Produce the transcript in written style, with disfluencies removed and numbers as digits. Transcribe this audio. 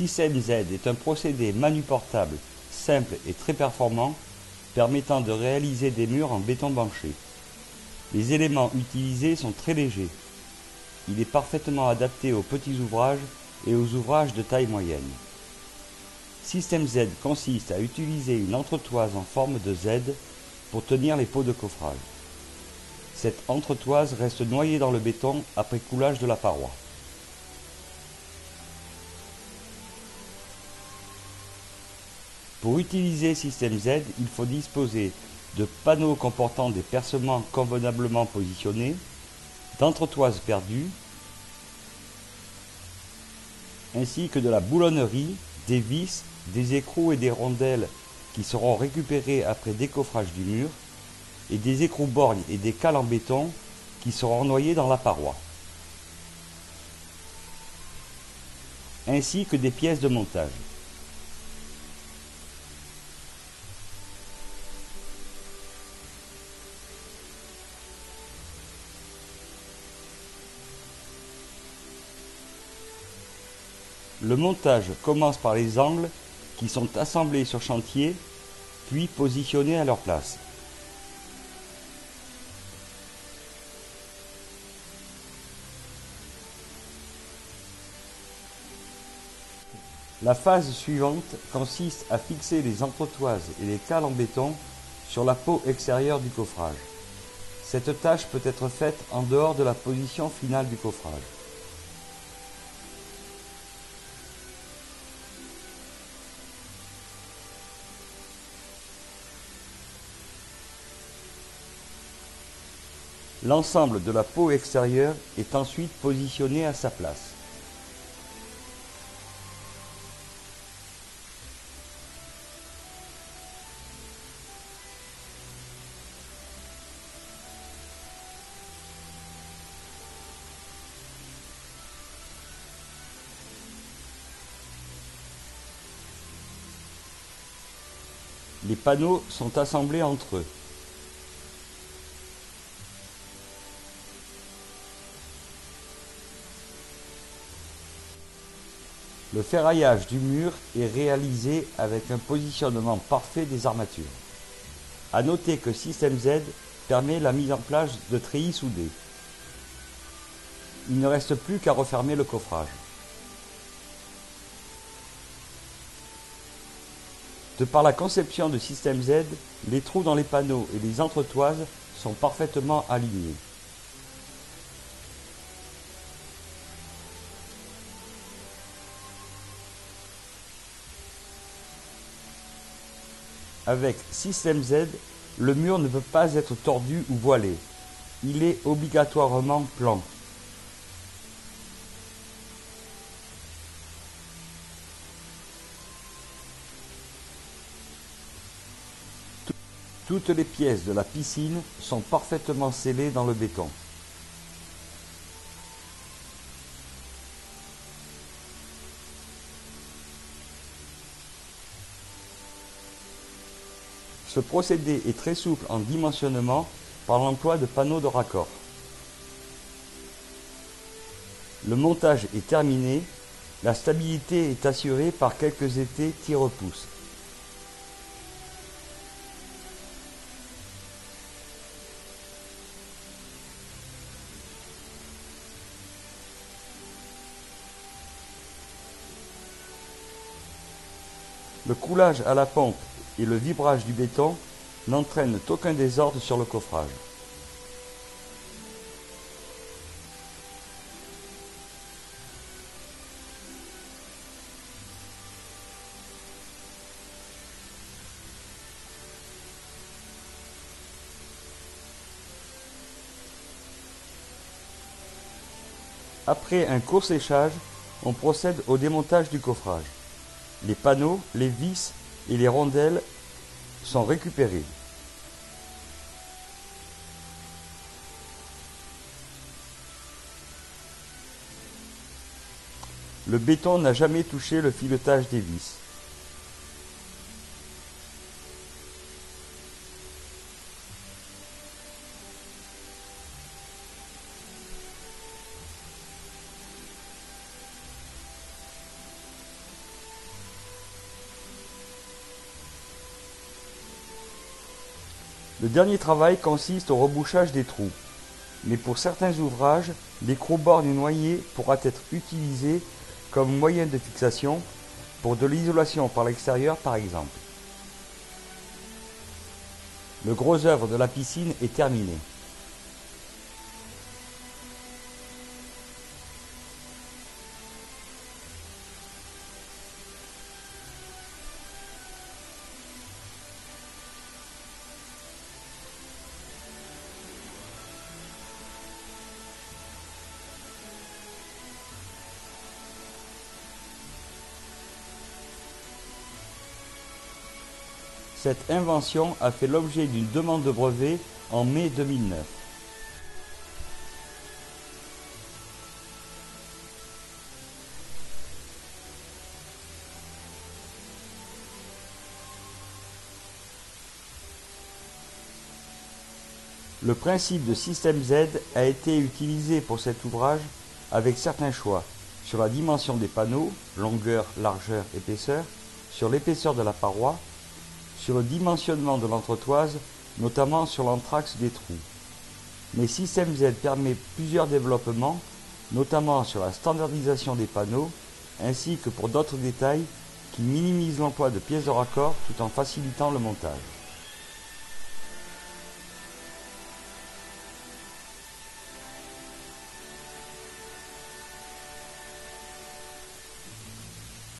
Système Z est un procédé manuportable, simple et très performant, permettant de réaliser des murs en béton banché. Les éléments utilisés sont très légers. Il est parfaitement adapté aux petits ouvrages et aux ouvrages de taille moyenne. Système Z consiste à utiliser une entretoise en forme de Z pour tenir les pots de coffrage. Cette entretoise reste noyée dans le béton après coulage de la paroi. Pour utiliser Système Z, il faut disposer de panneaux comportant des percements convenablement positionnés, d'entretoises perdues, ainsi que de la boulonnerie, des vis, des écrous et des rondelles qui seront récupérés après décoffrage du mur, et des écrous-borgnes et des cales en béton qui seront noyés dans la paroi, ainsi que des pièces de montage. Le montage commence par les angles qui sont assemblés sur chantier, puis positionnés à leur place. La phase suivante consiste à fixer les entretoises et les cales en béton sur la peau extérieure du coffrage. Cette tâche peut être faite en dehors de la position finale du coffrage. L'ensemble de la peau extérieure est ensuite positionné à sa place. Les panneaux sont assemblés entre eux. Le ferraillage du mur est réalisé avec un positionnement parfait des armatures. À noter que Système Z permet la mise en place de treillis soudés. Il ne reste plus qu'à refermer le coffrage. De par la conception de Système Z, les trous dans les panneaux et les entretoises sont parfaitement alignés. Avec Système Z, le mur ne peut pas être tordu ou voilé. Il est obligatoirement plan. Toutes les pièces de la piscine sont parfaitement scellées dans le béton. Ce procédé est très souple en dimensionnement par l'emploi de panneaux de raccord. Le montage est terminé, la stabilité est assurée par quelques étais tire-pouces. Le coulage à la pompe et le vibrage du béton n'entraînent aucun désordre sur le coffrage. Après un court séchage, on procède au démontage du coffrage. Les panneaux, les vis et les rondelles sont récupérés. Le béton n'a jamais touché le filetage des vis. Le dernier travail consiste au rebouchage des trous. Mais pour certains ouvrages, l'écrou-bord du noyer pourra être utilisé comme moyen de fixation pour de l'isolation par l'extérieur par exemple. Le gros œuvre de la piscine est terminé. Cette invention a fait l'objet d'une demande de brevet en mai 2009. Le principe de système Z a été utilisé pour cet ouvrage avec certains choix sur la dimension des panneaux, longueur, largeur, épaisseur, sur l'épaisseur de la paroi, sur le dimensionnement de l'entretoise, notamment sur l'anthrax des trous. Mais Système Z permet plusieurs développements, notamment sur la standardisation des panneaux, ainsi que pour d'autres détails qui minimisent l'emploi de pièces de raccord tout en facilitant le montage.